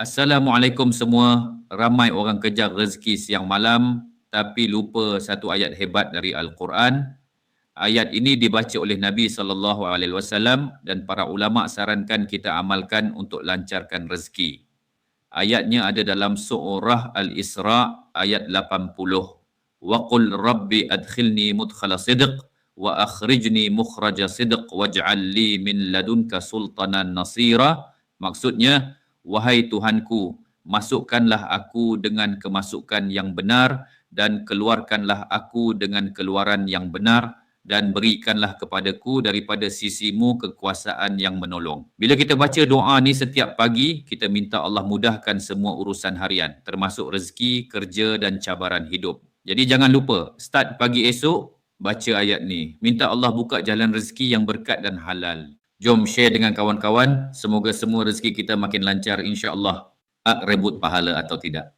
Assalamualaikum semua. Ramai orang kejar rezeki siang malam tapi lupa satu ayat hebat dari Al-Quran. Ayat ini dibaca oleh Nabi SAW dan para ulama sarankan kita amalkan untuk lancarkan rezeki. Ayatnya ada dalam surah Al-Isra ayat 80. Wa qul rabbi adkhilni mudkhala sidq wa akhrijni mukhraja sidq waj'al li min ladunka sultanan nasira. Maksudnya, wahai Tuhanku, masukkanlah aku dengan kemasukan yang benar dan keluarkanlah aku dengan keluaran yang benar dan berikanlah kepadaku daripada sisimu kekuasaan yang menolong. Bila kita baca doa ni setiap pagi, kita minta Allah mudahkan semua urusan harian, termasuk rezeki, kerja dan cabaran hidup. Jadi jangan lupa, start pagi esok, baca ayat ni. Minta Allah buka jalan rezeki yang berkat dan halal. Jom share dengan kawan-kawan. Semoga semua rezeki kita makin lancar insya-Allah. Rebut pahala atau tidak.